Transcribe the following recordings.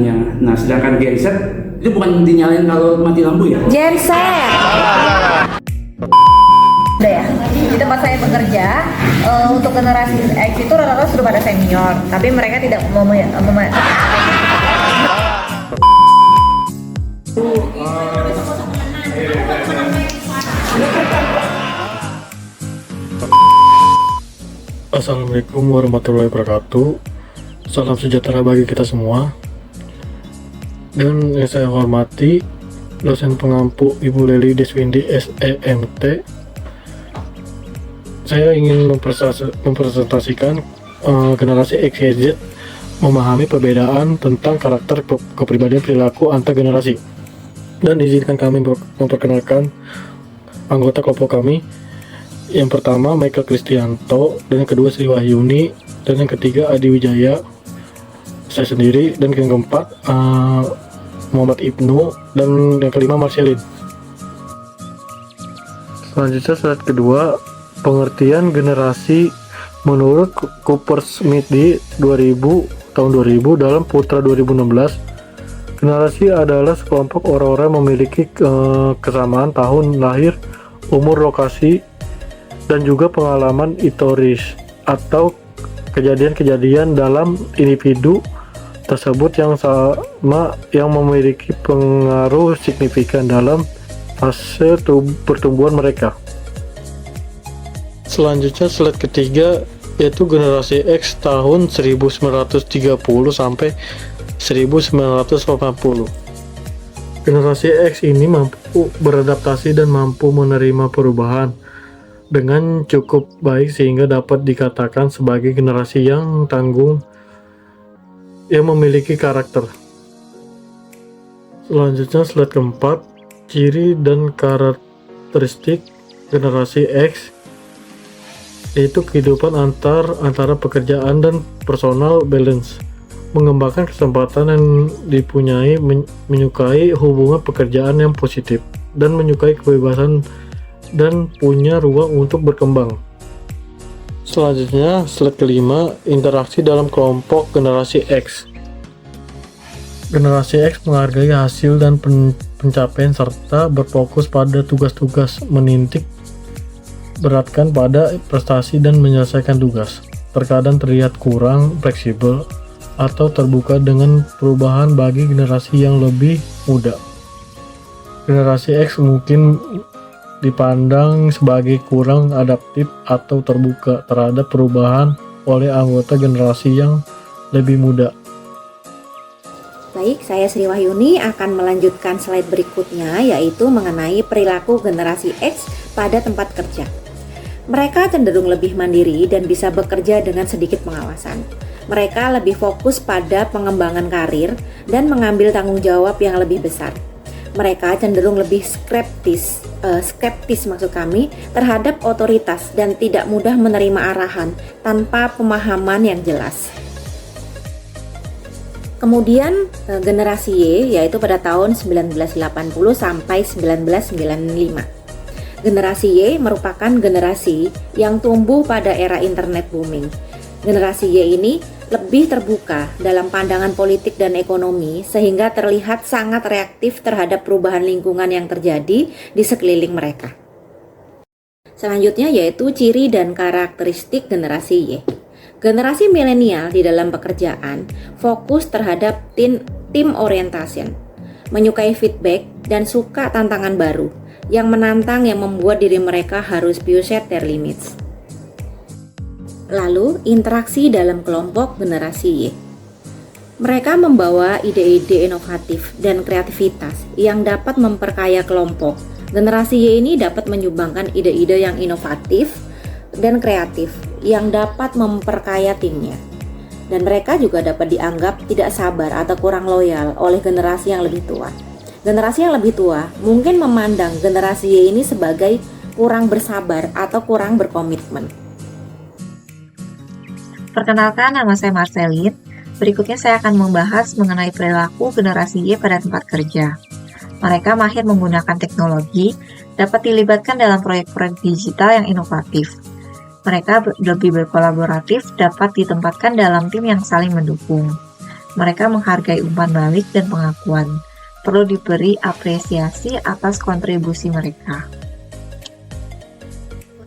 Nah, sedangkan genset itu bukan dinyalain kalau mati lampu ya? Genset. Udah ya, di tempat saya bekerja untuk generasi X itu rata-rata sudah pada senior, tapi mereka tidak Assalamualaikum warahmatullahi wabarakatuh. Salam sejahtera bagi kita semua. Dan yang saya hormati dosen pengampu Ibu Leli Deswindi SEMT. Saya ingin mempresentasikan generasi X Y Z memahami perbedaan tentang karakter kepribadian perilaku antar generasi. Dan izinkan kami memperkenalkan anggota kelompok kami. Yang pertama Michael Kristianto, dan yang kedua Sri Wahyuni, dan yang ketiga Adi Wijaya, saya sendiri, dan yang keempat Muhammad Ibnu, dan yang kelima Marcelin. Selanjutnya slide kedua, pengertian generasi menurut Cooper-Smith di tahun 2000 dalam Putra 2016. Generasi adalah sekelompok orang-orang yang memiliki kesamaan tahun lahir, umur, lokasi, dan juga pengalaman historis atau kejadian-kejadian dalam individu tersebut yang sama yang memiliki pengaruh signifikan dalam fase pertumbuhan mereka. Selanjutnya slide ketiga yaitu generasi X tahun 1930 sampai 1980. Generasi X ini mampu beradaptasi dan mampu menerima perubahan dengan cukup baik sehingga dapat dikatakan sebagai generasi yang tanggung yang memiliki karakter. Selanjutnya slide keempat, ciri dan karakteristik generasi X yaitu kehidupan antara pekerjaan dan personal balance, mengembangkan kesempatan yang dipunyai, menyukai hubungan pekerjaan yang positif, dan menyukai kebebasan dan punya ruang untuk berkembang. Selanjutnya, slide kelima, interaksi dalam kelompok generasi X. Generasi X menghargai hasil dan pencapaian serta berfokus pada tugas-tugas, menitik beratkan pada prestasi dan menyelesaikan tugas. Terkadang terlihat kurang fleksibel atau terbuka dengan perubahan bagi generasi yang lebih muda. Generasi X mungkin dipandang sebagai kurang adaptif atau terbuka terhadap perubahan oleh anggota generasi yang lebih muda. Baik, saya Sri Wahyuni akan melanjutkan slide berikutnya, yaitu mengenai perilaku generasi X pada tempat kerja. Mereka cenderung lebih mandiri dan bisa bekerja dengan sedikit pengawasan. Mereka lebih fokus pada pengembangan karir dan mengambil tanggung jawab yang lebih besar. Mereka cenderung lebih skeptis terhadap otoritas dan tidak mudah menerima arahan tanpa pemahaman yang jelas. Kemudian generasi Y yaitu pada tahun 1980 sampai 1995. Generasi Y merupakan generasi yang tumbuh pada era internet booming. Generasi Y ini lebih terbuka dalam pandangan politik dan ekonomi sehingga terlihat sangat reaktif terhadap perubahan lingkungan yang terjadi di sekeliling mereka. Selanjutnya yaitu ciri dan karakteristik generasi Y. Generasi milenial di dalam pekerjaan fokus terhadap team orientation, menyukai feedback dan suka tantangan baru yang menantang yang membuat diri mereka harus set their limits. Lalu, interaksi dalam kelompok generasi Y. Mereka membawa ide-ide inovatif dan kreativitas yang dapat memperkaya kelompok. Generasi Y ini dapat menyumbangkan ide-ide yang inovatif dan kreatif yang dapat memperkaya timnya. Dan mereka juga dapat dianggap tidak sabar atau kurang loyal oleh generasi yang lebih tua. Generasi yang lebih tua mungkin memandang generasi Y ini sebagai kurang bersabar atau kurang berkomitmen. Perkenalkan, nama saya Marcelin. Berikutnya saya akan membahas mengenai perilaku generasi Y pada tempat kerja. Mereka mahir menggunakan teknologi, dapat dilibatkan dalam proyek-proyek digital yang inovatif. Mereka lebih berkolaboratif, dapat ditempatkan dalam tim yang saling mendukung. Mereka menghargai umpan balik dan pengakuan. Perlu diberi apresiasi atas kontribusi mereka.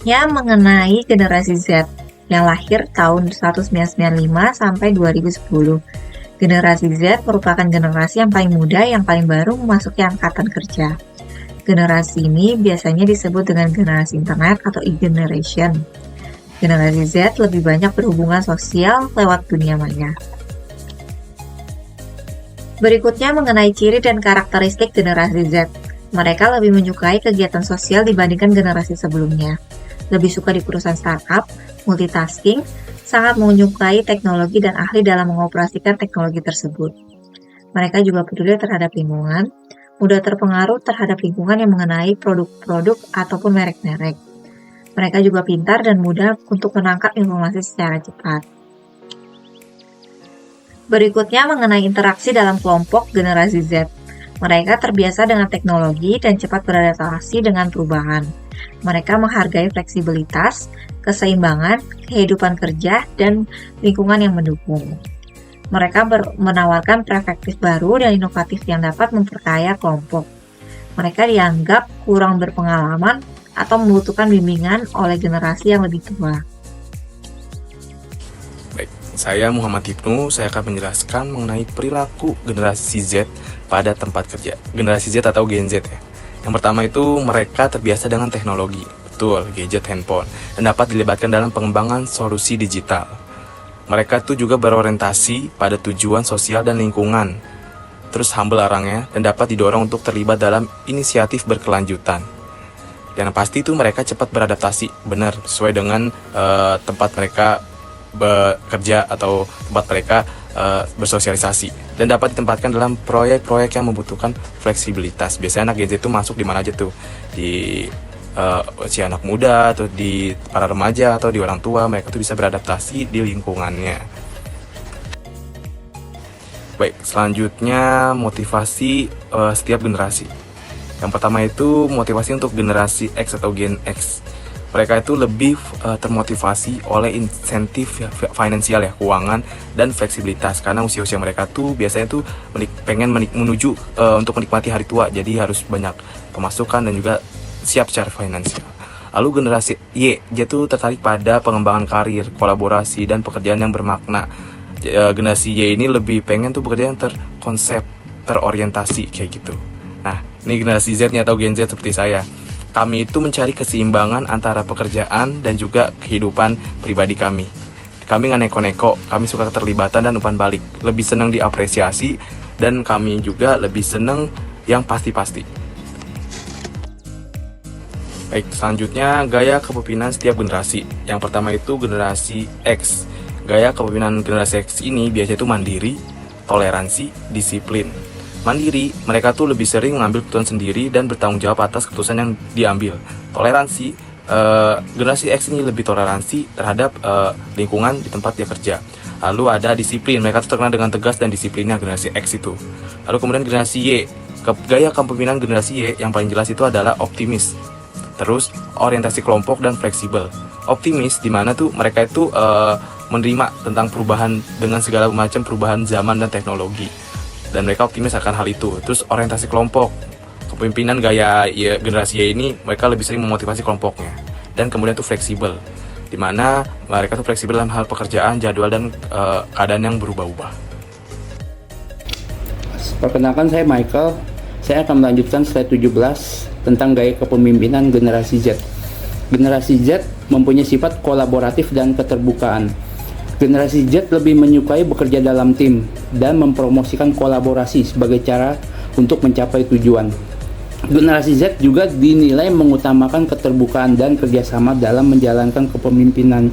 Yang mengenai generasi Z yang lahir tahun 1995 sampai 2010. Generasi Z merupakan generasi yang paling muda yang paling baru memasuki angkatan kerja. Generasi ini biasanya disebut dengan generasi internet atau e-generation. Generasi Z lebih banyak berhubungan sosial lewat dunia maya. Berikutnya mengenai ciri dan karakteristik generasi Z. Mereka lebih menyukai kegiatan sosial dibandingkan generasi sebelumnya. Lebih suka di perusahaan startup, multitasking, sangat menyukai teknologi dan ahli dalam mengoperasikan teknologi tersebut. Mereka juga peduli terhadap lingkungan, mudah terpengaruh terhadap lingkungan yang mengenai produk-produk ataupun merek-merek. Mereka juga pintar dan mudah untuk menangkap informasi secara cepat. Berikutnya mengenai interaksi dalam kelompok generasi Z. Mereka terbiasa dengan teknologi dan cepat beradaptasi dengan perubahan. Mereka menghargai fleksibilitas, keseimbangan, kehidupan kerja, dan lingkungan yang mendukung. Mereka menawarkan perspektif baru dan inovatif yang dapat memperkaya kelompok. Mereka dianggap kurang berpengalaman atau membutuhkan bimbingan oleh generasi yang lebih tua. Baik, saya Muhammad Ibnu, saya akan menjelaskan mengenai perilaku generasi Z pada tempat kerja. Generasi Z atau Gen Z ya. Yang pertama itu mereka terbiasa dengan teknologi, betul, gadget, handphone, dan dapat dilibatkan dalam pengembangan solusi digital. Mereka tuh juga berorientasi pada tujuan sosial dan lingkungan, terus humble orangnya, dan dapat didorong untuk terlibat dalam inisiatif berkelanjutan. Yang pasti itu mereka cepat beradaptasi, benar, sesuai dengan tempat mereka bekerja atau tempat mereka bersosialisasi, dan dapat ditempatkan dalam proyek-proyek yang membutuhkan fleksibilitas. Biasanya anak Gen Z itu masuk di mana aja tuh, di usia anak muda atau di para remaja atau di orang tua. Mereka tuh bisa beradaptasi di lingkungannya. Baik, selanjutnya motivasi setiap generasi. Yang pertama itu motivasi untuk generasi X atau Gen X. Mereka itu lebih termotivasi oleh insentif finansial ya, keuangan dan fleksibilitas, karena usia-usia mereka tuh biasanya tuh pengen menuju untuk menikmati hari tua, jadi harus banyak pemasukan dan juga siap secara finansial. Lalu generasi Y, dia tuh tertarik pada pengembangan karir, kolaborasi dan pekerjaan yang bermakna. Generasi Y ini lebih pengen tuh bekerja yang terkonsep, terorientasi kayak gitu. Nah, ini generasi Z nya atau Gen Z seperti saya. Kami itu mencari keseimbangan antara pekerjaan dan juga kehidupan pribadi kami. Kami nggak neko-neko, kami suka keterlibatan dan umpan balik. Lebih senang diapresiasi, dan kami juga lebih senang yang pasti-pasti. Baik, selanjutnya gaya kepemimpinan setiap generasi. Yang pertama itu generasi X. Gaya kepemimpinan generasi X ini biasanya itu mandiri, toleransi, disiplin. Mandiri, mereka tuh lebih sering mengambil keputusan sendiri dan bertanggung jawab atas keputusan yang diambil. Toleransi, generasi X ini lebih toleransi terhadap lingkungan di tempat dia kerja. Lalu ada disiplin, mereka tuh terkenal dengan tegas dan disiplinnya generasi X itu. Lalu kemudian generasi Y, gaya kepemimpinan generasi Y yang paling jelas itu adalah optimis. Terus orientasi kelompok dan fleksibel. Optimis, dimana tuh mereka itu menerima tentang perubahan dengan segala macam perubahan zaman dan teknologi. Dan mereka optimis akan hal itu. Terus orientasi kelompok, kepemimpinan gaya generasi Y ini, mereka lebih sering memotivasi kelompoknya. Dan kemudian tuh fleksibel, dimana mereka tuh fleksibel dalam hal pekerjaan, jadwal, dan keadaan yang berubah-ubah. Perkenalkan, saya Michael. Saya akan melanjutkan slide 17 tentang gaya kepemimpinan generasi Z. Generasi Z mempunyai sifat kolaboratif dan keterbukaan. Generasi Z lebih menyukai bekerja dalam tim dan mempromosikan kolaborasi sebagai cara untuk mencapai tujuan. Generasi Z juga dinilai mengutamakan keterbukaan dan kerjasama dalam menjalankan kepemimpinan.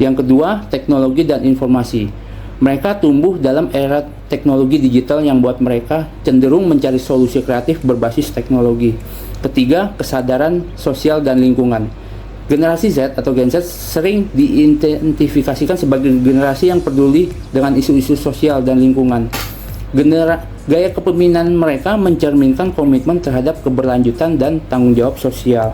Yang kedua, teknologi dan informasi. Mereka tumbuh dalam era teknologi digital yang buat mereka cenderung mencari solusi kreatif berbasis teknologi. Ketiga, kesadaran sosial dan lingkungan. Generasi Z atau Gen Z sering diidentifikasikan sebagai generasi yang peduli dengan isu-isu sosial dan lingkungan. Gaya kepemimpinan mereka mencerminkan komitmen terhadap keberlanjutan dan tanggung jawab sosial.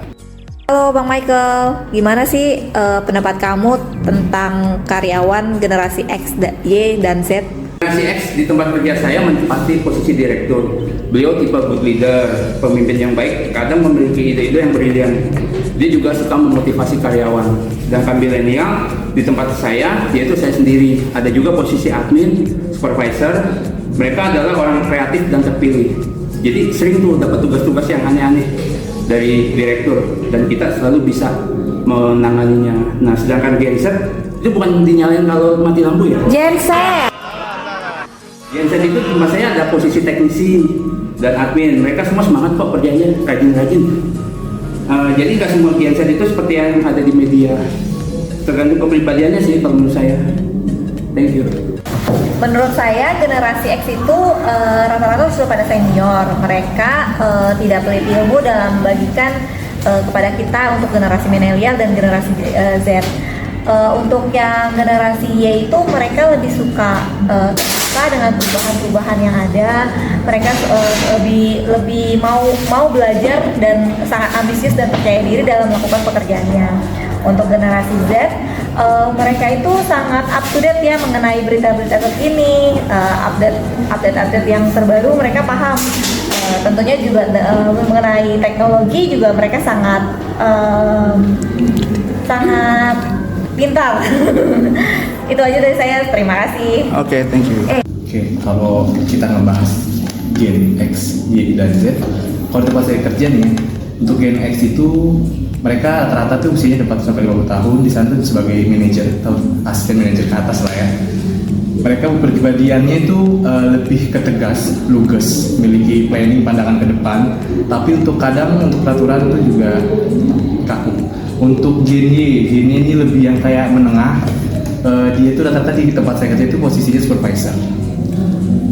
Halo Bang Michael, gimana sih pendapat kamu tentang karyawan generasi X, Y, dan Z? Generasi X di tempat kerja saya menempati posisi direktur. Beliau tipe good leader, pemimpin yang baik, kadang memiliki ide-ide yang brilian. Dia juga suka memotivasi karyawan. Sedangkan milenial di tempat saya, yaitu saya sendiri, ada juga posisi admin, supervisor. Mereka adalah orang kreatif dan terpilih. Jadi sering tuh dapat tugas-tugas yang aneh-aneh dari direktur dan kita selalu bisa menanganinya. Nah, sedangkan Gen Z itu bukan dinyalain kalau mati lampu ya. Gen Z. Gen Z itu di tempat saya ada posisi teknisi dan admin. Mereka semua semangat kok kerjanya, rajin-rajin. Jadi nggak semua Gen Z itu seperti yang ada di media. Tergantung kepribadiannya sih kalau menurut saya. Thank you. Menurut saya generasi X itu rata-rata sudah pada senior. Mereka tidak pelit ilmu dalam membagikan kepada kita untuk generasi milenial dan generasi Z. Untuk yang generasi Y itu mereka lebih suka dengan perubahan-perubahan yang ada. Mereka lebih mau belajar dan sangat ambisius dan percaya diri dalam melakukan pekerjaannya. Untuk generasi Z, mereka itu sangat up to date ya mengenai berita-berita terkini, update yang terbaru mereka paham. Tentunya juga mengenai teknologi juga mereka sangat pintar. Itu aja dari saya, terima kasih. Oke, thank you. Oke, kalau kita ngebahas Gen X, Y, dan Z, kalau tempat saya kerja nih, untuk Gen X itu mereka rata-rata tuh usianya 40-50 tahun, di sana tuh sebagai manajer atau asisten manajer ke atas lah ya. Mereka kepribadiannya itu lebih ketegas, lugas, memiliki planning pandangan ke depan, tapi untuk kadang untuk peraturan itu juga kaku. Untuk Gen Y ini lebih yang kayak menengah. Dia itu rata-rata di tempat saya kerja itu posisinya supervisor,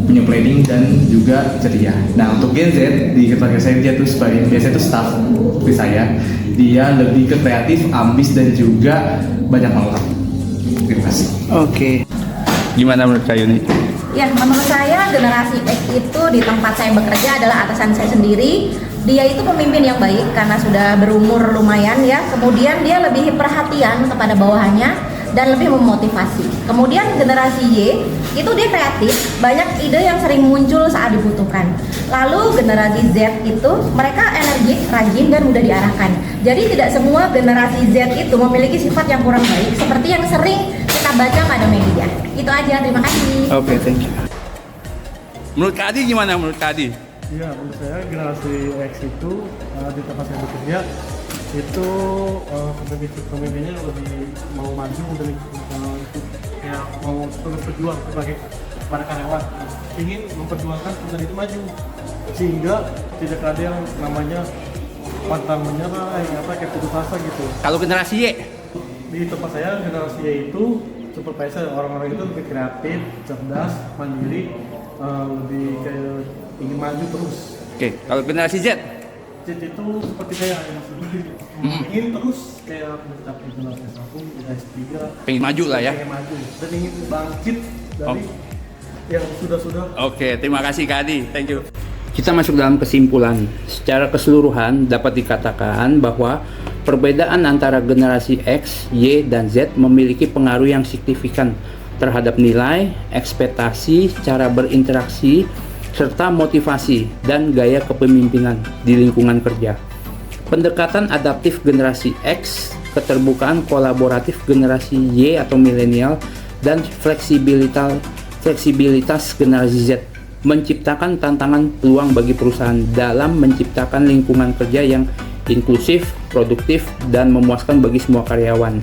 punya planning dan juga ceria. Nah, untuk Gen Z di tempat kerja saya dia tuh sebagai biasa itu staff seperti saya. Dia lebih ke kreatif, ambis dan juga banyak melakukan. Terima kasih. Oke. Gimana menurut Kak Yuni? Ya, menurut saya generasi X itu di tempat saya bekerja adalah atasan saya sendiri. Dia itu pemimpin yang baik karena sudah berumur lumayan ya. Kemudian dia lebih perhatian kepada bawahannya dan lebih memotivasi. Kemudian generasi Y itu dia kreatif, banyak ide yang sering muncul saat dibutuhkan. Lalu generasi Z itu mereka energik, rajin dan mudah diarahkan. Jadi tidak semua generasi Z itu memiliki sifat yang kurang baik seperti yang sering kita baca pada media. Itu aja, terima kasih. Oke, thank you. Menurut Kak Adi gimana menurut Kak Adi? Iya, menurut saya generasi X itu di tempat saya bekerja itu pemimpinnya lebih mau maju dan ya mau terus berjuang sebagai para karyawan, ingin memperjuangkan perusahaan itu maju sehingga tidak ada yang namanya pantang menyerah, kayak putus asa gitu. Kalau generasi Y? Di tempat saya generasi Y itu supervisor, orang-orang itu lebih kreatif, cerdas, mandiri, lebih kayak ingin maju terus. Oke, kalau generasi Z? Z itu seperti saya yang masih ingin terus kayak mencapai generasi S1, S3, Pengen maju lah ya? pengen maju dan ingin bangkit dari yang sudah-sudah. Oke, terima kasih Kak Adi. Thank you. Kita masuk dalam kesimpulan. Secara keseluruhan dapat dikatakan bahwa perbedaan antara generasi X, Y, dan Z memiliki pengaruh yang signifikan terhadap nilai, ekspektasi, cara berinteraksi, serta motivasi dan gaya kepemimpinan di lingkungan kerja. Pendekatan adaptif generasi X, keterbukaan kolaboratif generasi Y atau milenial, dan fleksibilitas generasi Z menciptakan tantangan peluang bagi perusahaan dalam menciptakan lingkungan kerja yang inklusif, produktif, dan memuaskan bagi semua karyawan.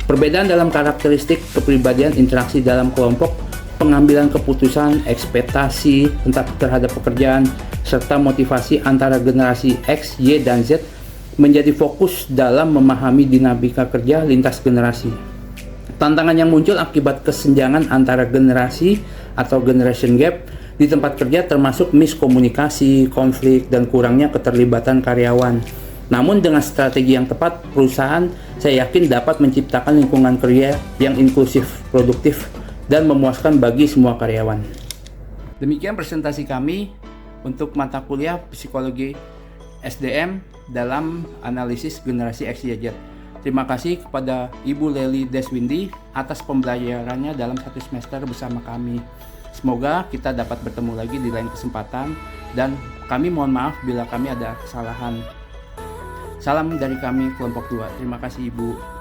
Perbedaan dalam karakteristik kepribadian, interaksi dalam kelompok, pengambilan keputusan, ekspektasi terhadap pekerjaan, serta motivasi antara generasi X, Y, dan Z menjadi fokus dalam memahami dinamika kerja lintas generasi. Tantangan yang muncul akibat kesenjangan antara generasi atau generation gap di tempat kerja termasuk miskomunikasi, konflik, dan kurangnya keterlibatan karyawan. Namun dengan strategi yang tepat, perusahaan saya yakin dapat menciptakan lingkungan kerja yang inklusif, produktif, dan memuaskan bagi semua karyawan. Demikian presentasi kami untuk mata kuliah Psikologi SDM dalam analisis generasi X, Y, Z. Terima kasih kepada Ibu Lely Deswindi atas pembelajarannya dalam 1 semester bersama kami. Semoga kita dapat bertemu lagi di lain kesempatan, dan kami mohon maaf bila kami ada kesalahan. Salam dari kami kelompok 2. Terima kasih Ibu.